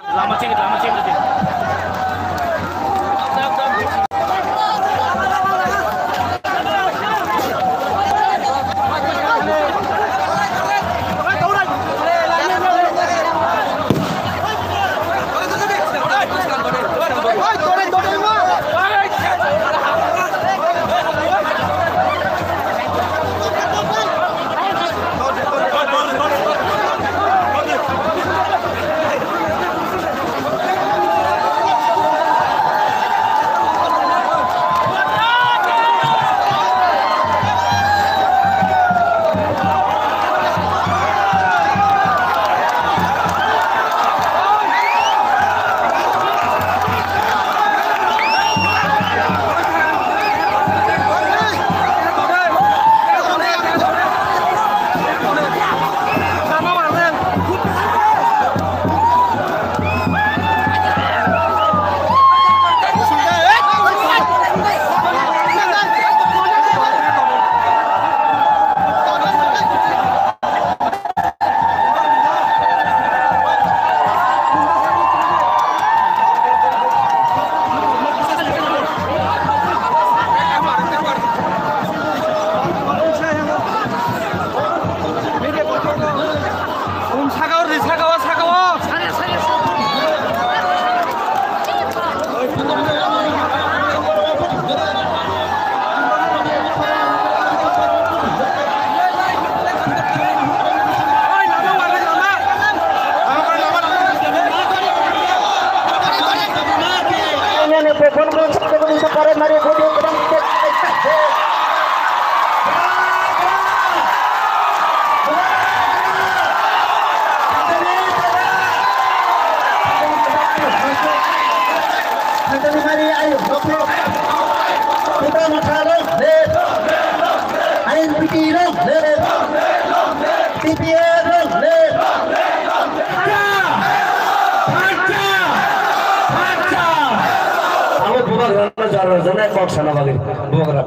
Lama cek.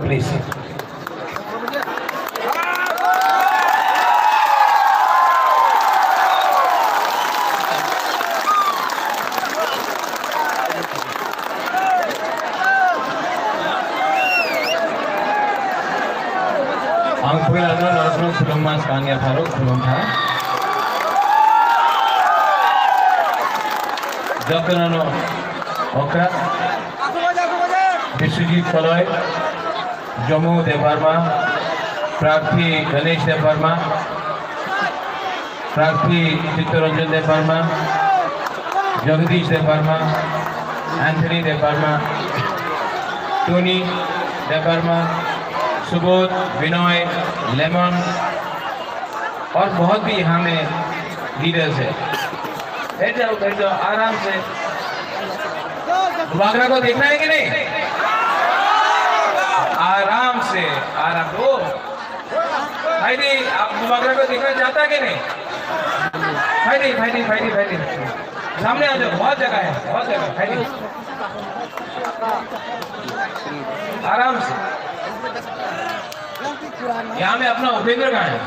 Please. Vishwajeet फलोय, Jammu Debbarma, प्रार्थी गणेश देवर्मा, प्रार्थी Chittaranjan Debbarma, Jagdish Debbarma, Anthony Debbarma, Tony Debbarma, Subodh, विनय, lemon और बहुत भी यहाँ में लीडर्स है। बैठ जाओ आराम से। मुबागरा को देखना है कि नहीं? आराम से आराम दो। भाई आप मुबागरा को देखना चाहता है कि नहीं? भाई सामने आ जाओ, बहुत जगह है, बहुत जगह। भाई आराम से। यहाँ में अपना उपेंद्र कहाँ है?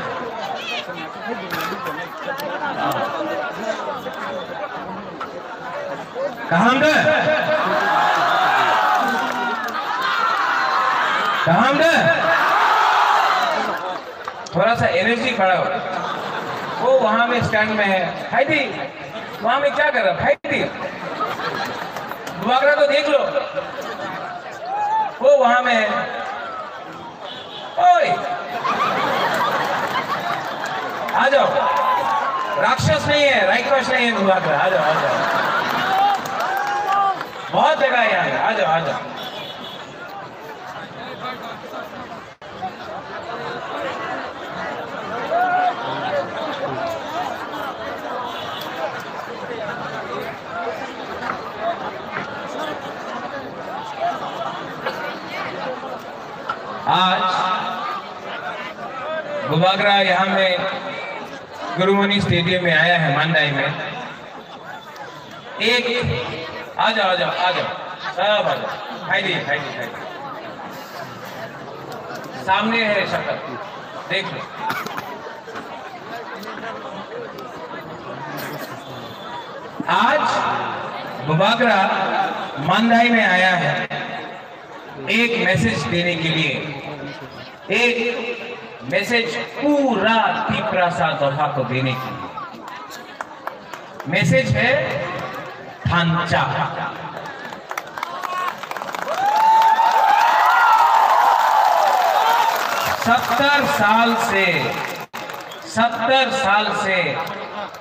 कहाँ थोड़ा सा एनर्जी खड़ा हो। वो वहां में स्टैंड में है। भाई वहां में क्या कर रहा? भाई मुबागरा को देख लो, वो वहां में है। ओए आ जाओ, राक्षस नहीं है, राक्षस नहीं है मुबागरा। आ जाओ बहुत जगह है यहाँ। आ जाओ आज मुबागरा यहाँ में गुरुमनी स्टेडियम में आया है, मांडाई में। एक आ जाओ सब आ जाओ। भाई सामने है शक्ल, देख लो। आज बुबागरा मांदाई में आया है एक मैसेज देने के लिए, एक मैसेज पूरा तिप्रासा दफा को देने के लिए। मैसेज है थांचा। 70 साल से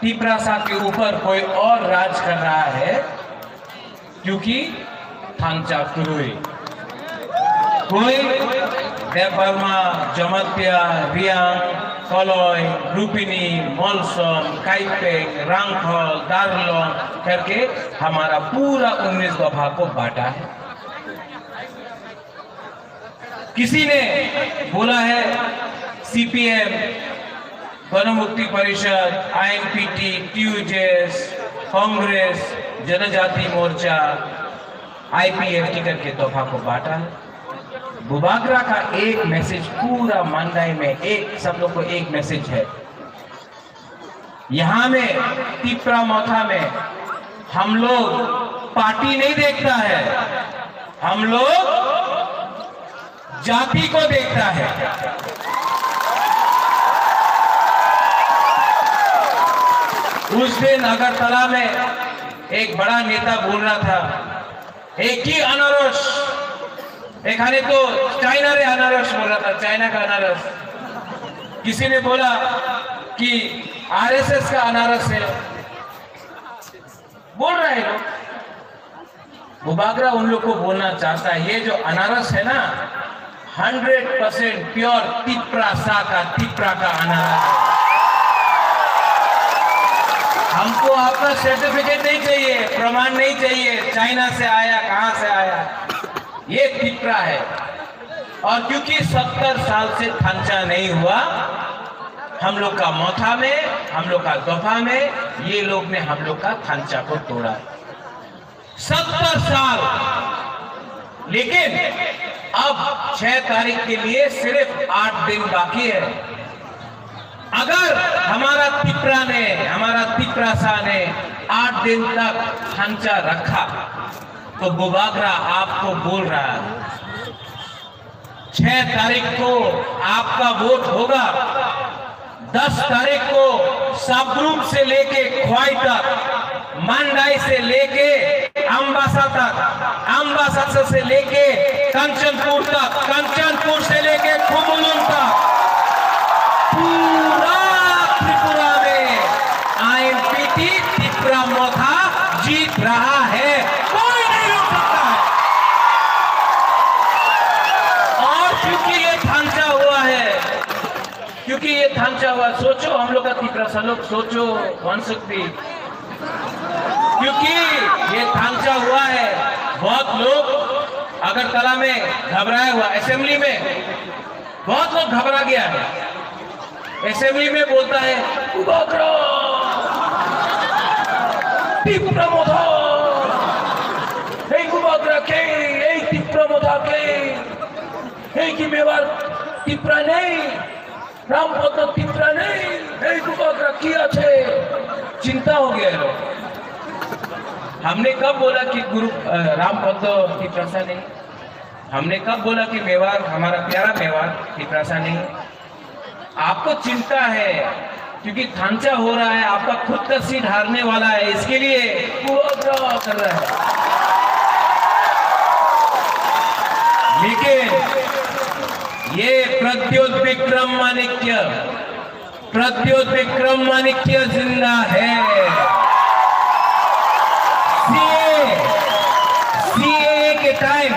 तिप्रासा के ऊपर कोई और राज कर रहा है, क्योंकि थांचा कुरुई कोई देवबर्मा, जमत्या, रियांग, कलोय, रूपिनी, मोलसम, काइपेंग, रांगखल, दार्लोंग करके हमारा पूरा 19 दफा को बांटा है। किसी ने बोला है सीपीएम, गणमुक्ति परिषद, आईएनपीटी, टीयूजेस, कांग्रेस, जनजाति मोर्चा, आईपीएफटी करके दफा को बांटा है। बुबागरा का एक मैसेज पूरा मांदाई में, एक सब लोग को एक मैसेज है। यहां में तिप्रा मोथा में हम लोग पार्टी नहीं देखता है, हम लोग जाति को देखता है। उस दिन अगरतला में एक बड़ा नेता बोल रहा था, एक ही अनारस, एक हाने तो चाइना रे अनारस बोल रहा था, चाइना का अनारस। किसी ने बोला कि आरएसएस का अनारस है, बोल रहे हैं लोग। बुबागरा उन लोग को बोलना चाहता है, ये जो अनारस है ना 100% प्योर तिप्रासा का, तिप्रा का अनारस है। हमको आपका सर्टिफिकेट नहीं चाहिए, प्रमाण नहीं चाहिए, चाइना से आया, कहां से आया, ये तिप्रा है। और क्योंकि 70 साल से थांचा नहीं हुआ, हम लोग का मोथा में, हम लोग का दफा में, ये लोग ने हम लोग का थांचा को तोड़ा। 70 साल। लेकिन अब 6 तारीख के लिए सिर्फ 8 दिन बाकी है। अगर हमारा तिप्रा ने, हमारा तिप्रासा ने 8 दिन तक थांचा रखा, तो बुबागरा आपको बोल रहा है 6 तारीख को आपका वोट होगा। 10 तारीख को साबरूम से लेके ख्वाई तक, मांडाई से लेके अम्बासा तक, अम्बासा से लेके कंचनपुर तक, कंचनपुर से लेके खुमुलुंग तक, पूरा त्रिपुरा में आईएनपीटी तिप्रा मोथा जीत रहा है, कोई नहीं रोक सकता है। और क्योंकि ये थांचा हुआ है, क्योंकि ये थांचा हुआ, सोचो हम लोग का तिप्रासा लोग सोचो वन सकती, क्योंकि ये थांचा हुआ है। बहुत लोग अगरतला में घबराया हुआ, असेंबली में बहुत लोग घबरा गया है। असेंबली में बोलता है बुबागरा तिप्रा मोथा, हे बुबागरा के, हे तिप्रा मोथा के, हे की मेवार तिप्रा नहीं, रामपद तिप्रा नहीं, हे बुबागरा किया छे। चिंता हो गया है लोग। हमने कब बोला कि गुरु रामपद तिप्रासा नहीं? हमने कब बोला कि मेवाड़, हमारा प्यारा मेवाड़ तिप्रासा नहीं? आपको चिंता है क्योंकि थांचा हो रहा है, आपका खुद का सीट हारने वाला है, इसके लिए बुबागरा कर रहा है। लेकिन ये प्रद्योत विक्रम माणिक्य जिंदा है। सीए के टाइम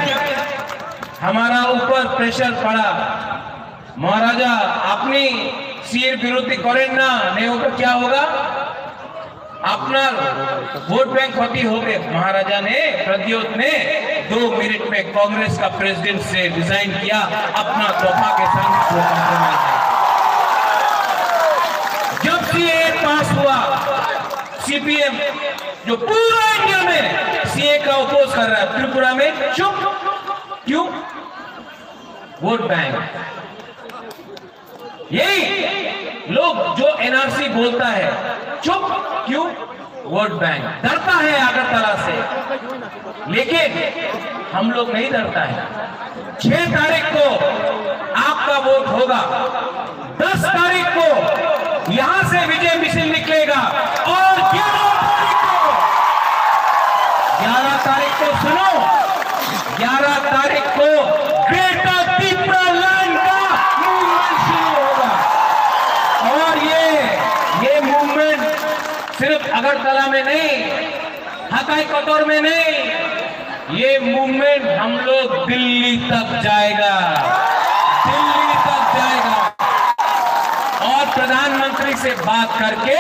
हमारा ऊपर प्रेशर पड़ा, महाराजा अपनी सीए विरोधी करें ना, नहीं होगा क्या होगा, अपना वोट बैंक क्षति हो गए। महाराजा ने, प्रद्योत ने 2 मिनट में कांग्रेस का प्रेसिडेंट से रिजाइन किया, अपना दफा के संग जब सीए पास हुआ, सीपीएम जो पूरा इंडिया में सीए का अपोज कर रहा है, त्रिपुरा में चुप क्यों? Vote bank. यही लोग जो एनआरसी बोलता है, चुप क्यों? वोट बैंक डरता है अगरतला से, लेकिन हम लोग नहीं डरता है। 6 तारीख को आपका वोट होगा, 10 तारीख को यहां से विजय मिছিল निकलेगा और 11 तारीख को सुनो, 11 तारीख को ग्रेटर त्रिपुरा लैंड का मूवमेंट शुरू होगा। और ये मूवमेंट सिर्फ अगरतला में नहीं, हकाई कतौर में नहीं, ये मूवमेंट हम लोग दिल्ली तक जाएगा, दिल्ली तक जाएगा। और प्रधानमंत्री से बात करके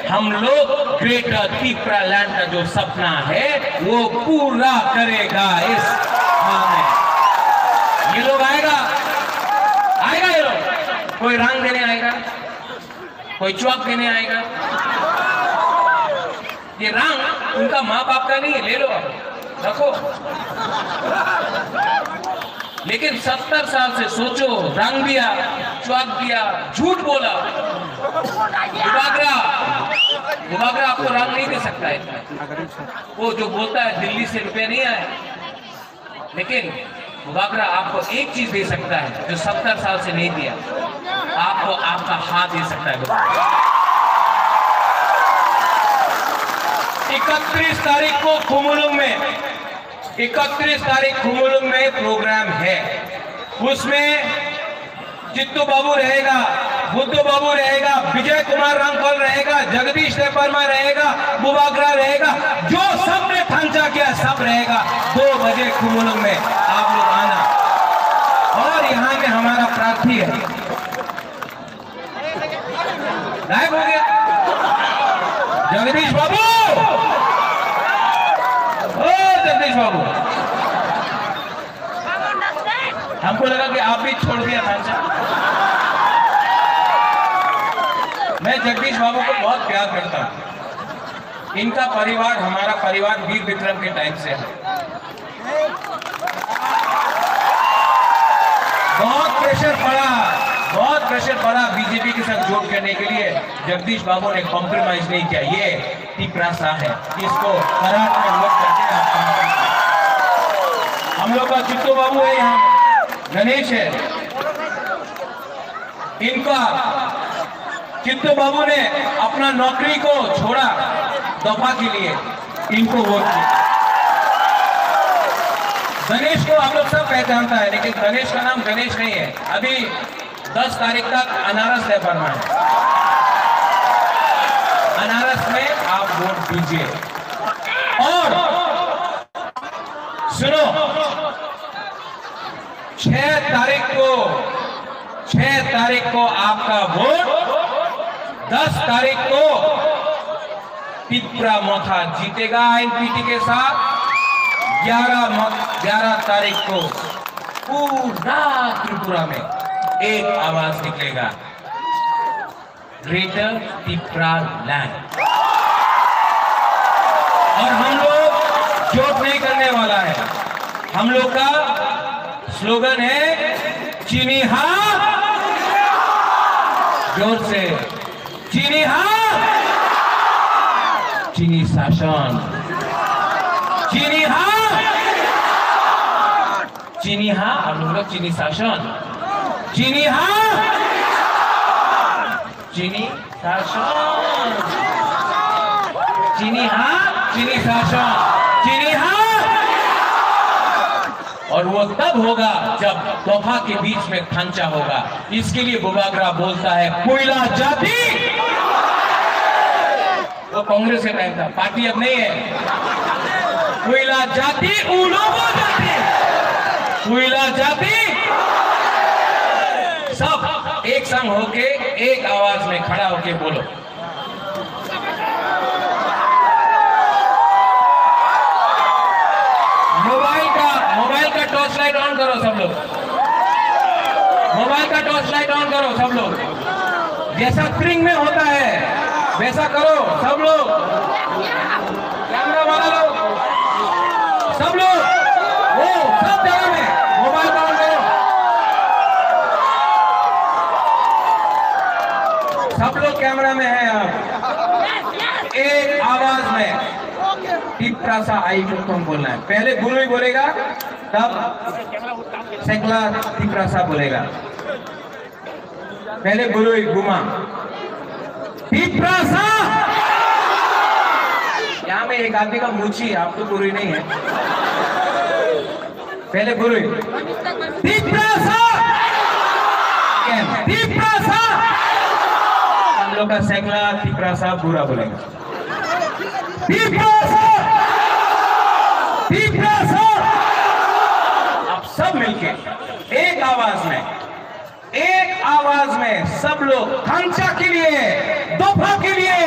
हम लोग ग्रेटर त्रिपुरा लैंड का जो सपना है वो पूरा करेगा। इस में ये लोग आएगा ये लोग, कोई रंग देने आएगा, कोई चौक देने आएगा। ये रंग उनका माँ बाप का नहीं है, ले लो रखो। लेकिन 70 साल से सोचो, रंग दिया, चौक दिया, झूठ बोला। बुबागरा आपको रंग नहीं दे सकता है। वो जो बोलता है दिल्ली से रुपए नहीं आए, लेकिन बुबागरा आपको एक चीज दे सकता है जो 70 साल से नहीं दिया, आपको आपका हाथ दे सकता है। 31 तारीख को खुमुलुंग में 31 तारीख खुमुलुंग में प्रोग्राम है। उसमें चित्तू बाबू रहेगा, बुद्धू बाबू रहेगा, विजय कुमार रामफल रहेगा, जगदीश देववर्मा रहेगा, बुबागरा रहेगा, जो सबने थांचा किया सब रहेगा। 2 बजे खुमुलुंग में आप लोग आना। और यहाँ में हमारा प्रार्थी है, गायब हो गया जगदीश बाबू, जगदीश बाबू, हमको लगा कि आप भी छोड़ दिया थांचा। मैं जगदीश बाबू को बहुत प्यार करता हूं। इनका परिवार हमारा परिवार वीर विक्रम के टाइम से है। बहुत प्रेशर पड़ा बीजेपी के साथ जोड़ करने के लिए। जगदीश बाबू ने कॉम्प्रोमाइज नहीं किया। ये टिपरा सा है, इसको कराट में लोग करते हैं। हम लोग का चित्तू बाबू है, यहाँ गणेश है। इनका चित्तू बाबू ने अपना नौकरी को छोड़ा दफा के लिए, इनको वोट किया। गणेश को आप लोग सब पहचानता है, लेकिन गणेश का नाम गणेश नहीं है। अभी 10 तारीख तक अनारस देववर्मा है। अनारस में आप वोट दीजिए। और सुनो, 6 तारीख को आपका वोट, 10 तारीख को त्रिपुरा मोथा जीतेगा एनपीटी के साथ। 11 तारीख को पूरा त्रिपुरा में एक आवाज निकलेगा, ग्रेटर त्रिपुरा लैंड। और हम लोग जोट नहीं करने वाला है। हम लोग का स्लोगन है, चीनी हाँ, जोर से, चीनी हाँ, चीनी शासन, चीनी हाँ, चीनी हाँ, हम लोग चीनी शासन, चीनी हाँ, चीनी शासन, चीनी हाँ, चीनी शासन, चीनी हाँ। और वो तब होगा जब तोहफा के बीच में खांचा होगा। इसके लिए बुबागरा बोलता है, कोयला जाति, वो कांग्रेस के टाइम था, पार्टी अब नहीं है। कोयला जाति, उलोगो जाति, कोयला जाति, सब एक संग होके एक आवाज में खड़ा होके बोलो। मोबाइल का टॉर्च लाइट ऑन करो सब लोग, मोबाइल का टॉर्च लाइट ऑन करो सब लोग। जैसा स्प्रिंग में होता है वैसा करो सब लोग, कैमरा वाला लोग, सब लोग, वो सब जगह में मोबाइल का ऑन करो। सब लोग कैमरा में है। आप एक आवाज टिप्रासा आई तुम बोलना है। पहले गुरु ही बोलेगा, तब सेकला टिप्रासा बोलेगा। पहले गुरु ही गुमा टिप्रासा। यहाँ में एक आदमी का मूछी, आप तो गुरु ही नहीं है। पहले गुरु ही टिप्रासा, टिप्रासा। हम लोग का सेकला टिप्रासा बुरा बोलेगा। अब सब मिलके एक आवाज में सब लोग खांचा के लिए, दोफा के लिए